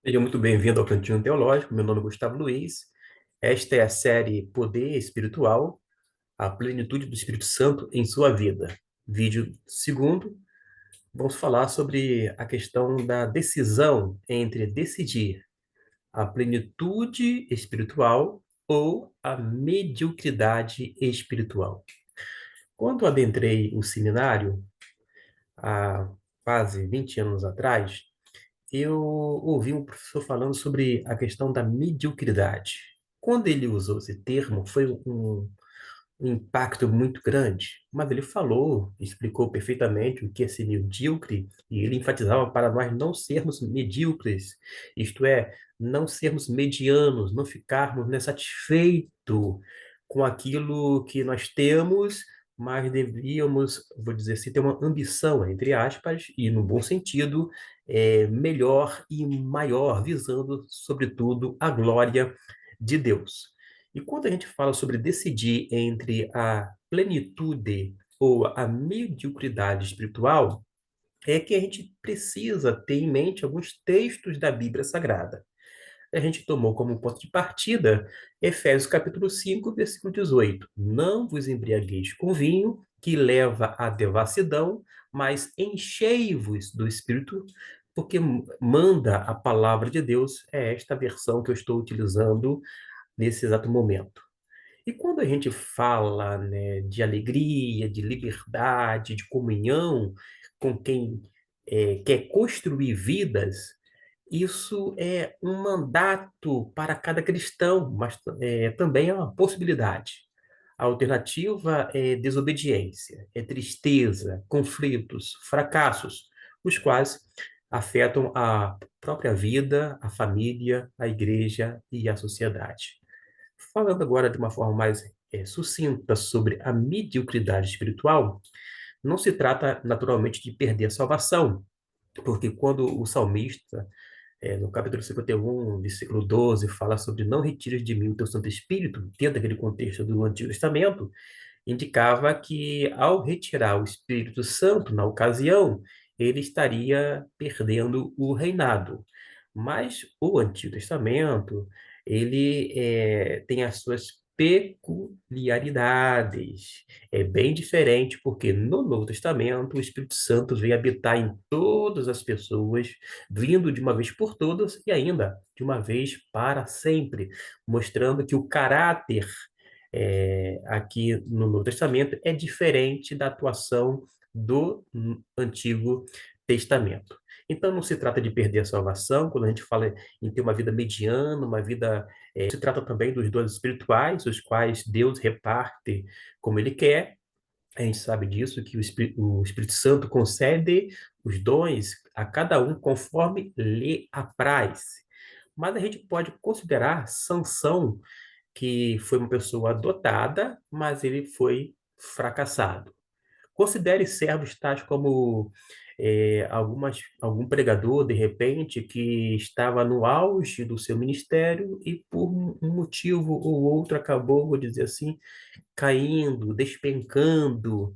Seja muito bem-vindo ao Cantinho Teológico. Meu nome é Gustavo Luiz. Esta é a série Poder Espiritual, a plenitude do Espírito Santo em sua vida. Vídeo segundo, vamos falar sobre a questão da decisão entre decidir a plenitude espiritual ou a mediocridade espiritual. Quando adentrei o seminário, há quase 20 anos atrás, eu ouvi um professor falando sobre a questão da mediocridade. Quando ele usou esse termo, foi um impacto muito grande, mas ele falou, explicou perfeitamente o que é ser medíocre, e ele enfatizava para nós não sermos medíocres, isto é, não sermos medianos, não ficarmos satisfeitos com aquilo que nós temos, mas devíamos, vou dizer assim, ter uma ambição, entre aspas, e no bom sentido, melhor e maior, visando, sobretudo, a glória de Deus. E quando a gente fala sobre decidir entre a plenitude ou a mediocridade espiritual, é que a gente precisa ter em mente alguns textos da Bíblia Sagrada. A gente tomou como ponto de partida Efésios capítulo 5, versículo 18. Não vos embriagueis com vinho, que leva à devassidão, mas enchei-vos do Espírito, porque manda a palavra de Deus. É esta versão que eu estou utilizando nesse exato momento. E quando a gente fala, né, de alegria, de liberdade, de comunhão com quem quer construir vidas, isso é um mandato para cada cristão, mas também é uma possibilidade. A alternativa é desobediência, é tristeza, conflitos, fracassos, os quais afetam a própria vida, a família, a igreja e a sociedade. Falando agora de uma forma mais sucinta sobre a mediocridade espiritual, não se trata naturalmente de perder a salvação, porque quando o salmista, no capítulo 51, versículo 12, fala sobre não retires de mim o teu Santo Espírito, dentro daquele contexto do Antigo Testamento, indicava que ao retirar o Espírito Santo na ocasião, ele estaria perdendo o reinado. Mas o Antigo Testamento, ele tem as suas peculiaridades. É bem diferente, porque no Novo Testamento o Espírito Santo veio habitar em todas as pessoas, vindo de uma vez por todas e ainda de uma vez para sempre, mostrando que o caráter aqui no Novo Testamento é diferente da atuação do Antigo Testamento. Então, não se trata de perder a salvação, quando a gente fala em ter uma vida mediana, uma vida. Se trata também dos dons espirituais, os quais Deus reparte como Ele quer. A gente sabe disso, que o Espírito Santo concede os dons a cada um conforme lhe apraz. Mas a gente pode considerar Sansão que foi uma pessoa dotada, mas ele foi fracassado. Considere servos tais como algum pregador, de repente, que estava no auge do seu ministério e por um motivo ou outro acabou, vou dizer assim, caindo, despencando.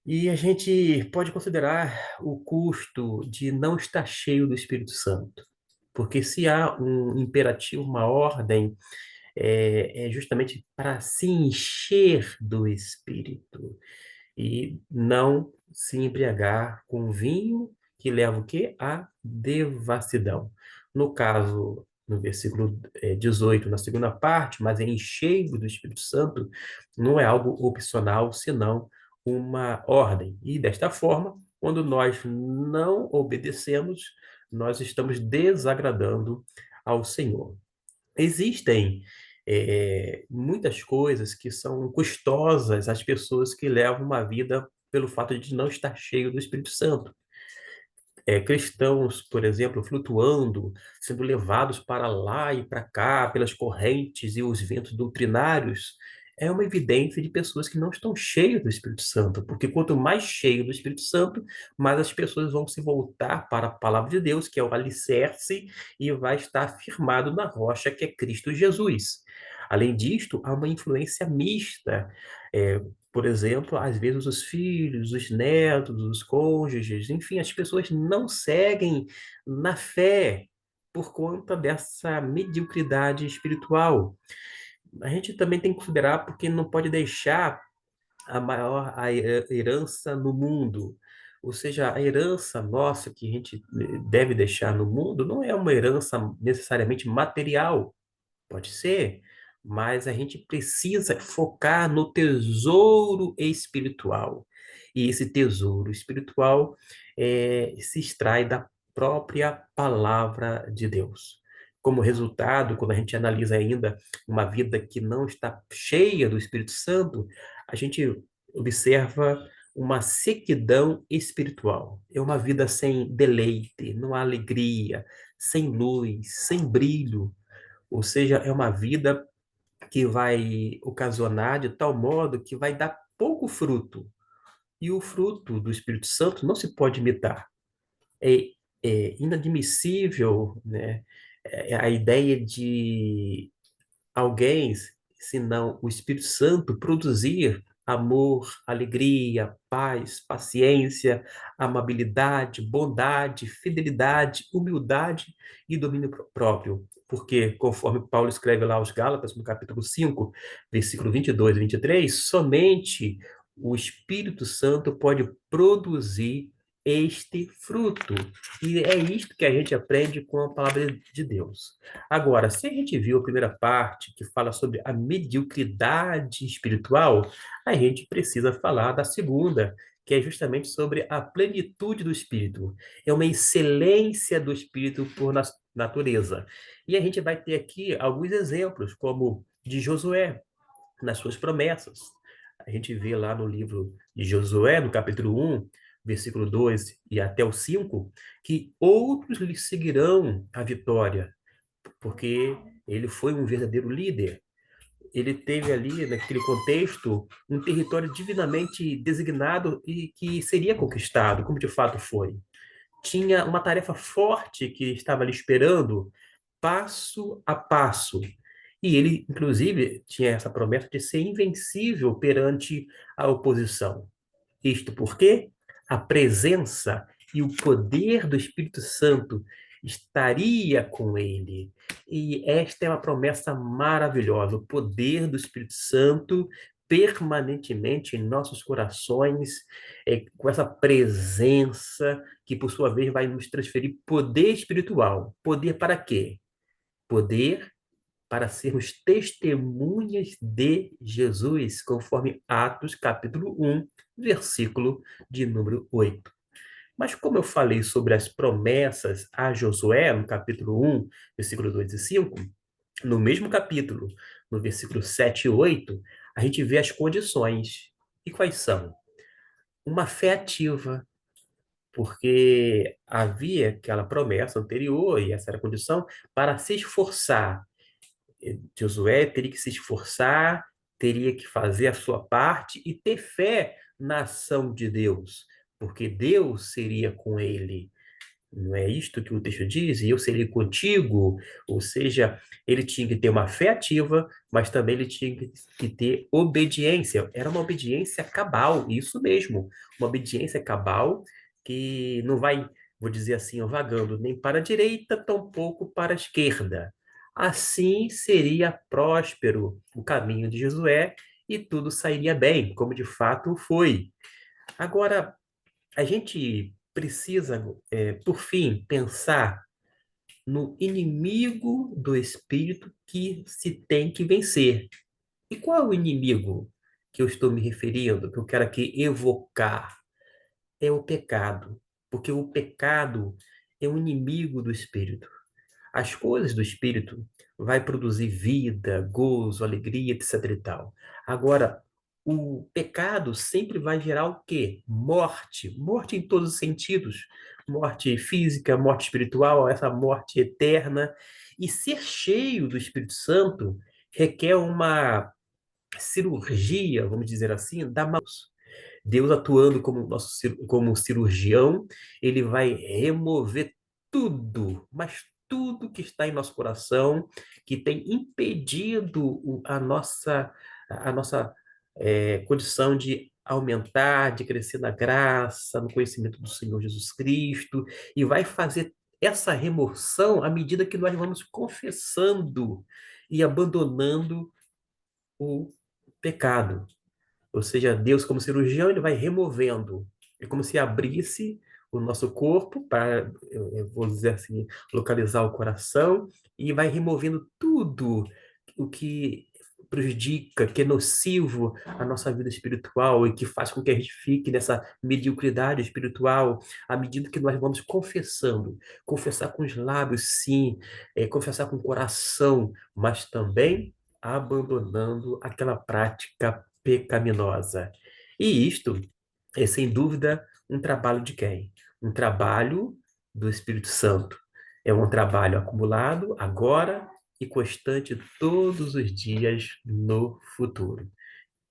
E a gente pode considerar o custo de não estar cheio do Espírito Santo. Porque se há um imperativo, uma ordem é justamente para se encher do Espírito e não se embriagar com vinho que leva o quê? A devassidão. No caso, no versículo 18, na segunda parte, mas é encheio do Espírito Santo, não é algo opcional, senão uma ordem. E desta forma, quando nós não obedecemos, nós estamos desagradando ao Senhor. Existem muitas coisas que são custosas às pessoas que levam uma vida pelo fato de não estar cheio do Espírito Santo. Cristãos, por exemplo, flutuando, sendo levados para lá e para cá pelas correntes e os ventos doutrinários, é uma evidência de pessoas que não estão cheias do Espírito Santo, porque quanto mais cheio do Espírito Santo, mais as pessoas vão se voltar para a palavra de Deus, que é o alicerce, e vai estar firmado na rocha que é Cristo Jesus. Além disto, há uma influência mista. É, por exemplo, às vezes os filhos, os netos, os cônjuges, enfim, as pessoas não seguem na fé. por conta dessa mediocridade espiritual. A gente também tem que considerar porque não pode deixar a herança no mundo. Ou seja, a herança nossa que a gente deve deixar no mundo não é uma herança necessariamente material, pode ser, mas a gente precisa focar no tesouro espiritual. E esse tesouro espiritual se extrai da própria palavra de Deus. Como resultado, quando a gente analisa ainda uma vida que não está cheia do Espírito Santo, a gente observa uma sequidão espiritual. É uma vida sem deleite, não há alegria, sem luz, sem brilho, ou seja, é uma vida que vai ocasionar de tal modo que vai dar pouco fruto. E o fruto do Espírito Santo não se pode imitar. É, é inadmissível, né, a ideia de alguém, senão o Espírito Santo, produzir amor, alegria, paz, paciência, amabilidade, bondade, fidelidade, humildade e domínio próprio. Porque, conforme Paulo escreve lá aos Gálatas, no capítulo 5, versículo 22 e 23, somente o Espírito Santo pode produzir este fruto. E é isto que a gente aprende com a palavra de Deus. Agora, se a gente viu a primeira parte, que fala sobre a mediocridade espiritual, a gente precisa falar da segunda, que é justamente sobre a plenitude do Espírito. É uma excelência do Espírito por natureza. E a gente vai ter aqui alguns exemplos, como de Josué, nas suas promessas. A gente vê lá no livro de Josué, no capítulo 1, versículo 2 e até o 5, que outros lhe seguirão a vitória, porque ele foi um verdadeiro líder. Ele teve ali, naquele contexto, um território divinamente designado e que seria conquistado, como de fato foi. Tinha uma tarefa forte que estava ali esperando, passo a passo. E ele, inclusive, tinha essa promessa de ser invencível perante a oposição. Isto porque a presença e o poder do Espírito Santo estaria com ele. E esta é uma promessa maravilhosa, o poder do Espírito Santo permanentemente em nossos corações, com essa presença que, por sua vez, vai nos transferir poder espiritual. Poder para quê? Poder para sermos testemunhas de Jesus, conforme Atos capítulo 1, versículo de número 8. Mas como eu falei sobre as promessas a Josué, no capítulo 1, versículo 2 e 5, no mesmo capítulo, no versículo 7 e 8, a gente vê as condições. E quais são? Uma fé ativa, porque havia aquela promessa anterior, e essa era a condição, para se esforçar. Josué teria que se esforçar, teria que fazer a sua parte e ter fé na ação de Deus, porque Deus seria com ele. Não é isto que o texto diz? E eu serei contigo. Ou seja, ele tinha que ter uma fé ativa, mas também ele tinha que ter obediência. Era uma obediência cabal, isso mesmo. Uma obediência cabal que não vai, vou dizer assim, vagando nem para a direita, tampouco para a esquerda. Assim seria próspero o caminho de Josué e tudo sairia bem, como de fato foi. Agora, a gente precisa, por fim, pensar no inimigo do espírito que se tem que vencer. E qual é o inimigo que eu estou me referindo, que eu quero aqui evocar? É o pecado, porque o pecado é um inimigo do espírito. As coisas do espírito vai produzir vida, gozo, alegria, etc e tal. Agora, o pecado sempre vai gerar o quê? Morte. Morte em todos os sentidos. Morte física, morte espiritual, essa morte eterna. E ser cheio do Espírito Santo requer uma cirurgia, vamos dizer assim, da mãos. Deus atuando como como cirurgião, ele vai remover tudo, mas tudo que está em nosso coração, que tem impedido a nossa condição de aumentar, de crescer na graça, no conhecimento do Senhor Jesus Cristo, e vai fazer essa remoção à medida que nós vamos confessando e abandonando o pecado. Ou seja, Deus, como cirurgião, ele vai removendo. É como se abrisse o nosso corpo para, eu vou dizer assim, localizar o coração e vai removendo tudo o que prejudica, que é nocivo à nossa vida espiritual e que faz com que a gente fique nessa mediocridade espiritual à medida que nós vamos confessando. Confessar com os lábios, sim, confessar com o coração, mas também abandonando aquela prática pecaminosa. E isto é, sem dúvida, um trabalho de quem? Um trabalho do Espírito Santo. É um trabalho acumulado agora e constante todos os dias no futuro.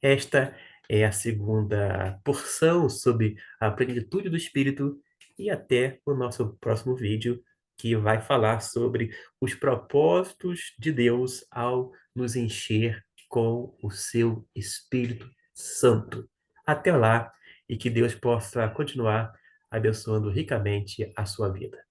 Esta é a segunda porção sobre a plenitude do Espírito e até o nosso próximo vídeo, que vai falar sobre os propósitos de Deus ao nos encher com o seu Espírito Santo. Até lá e que Deus possa continuar abençoando ricamente a sua vida.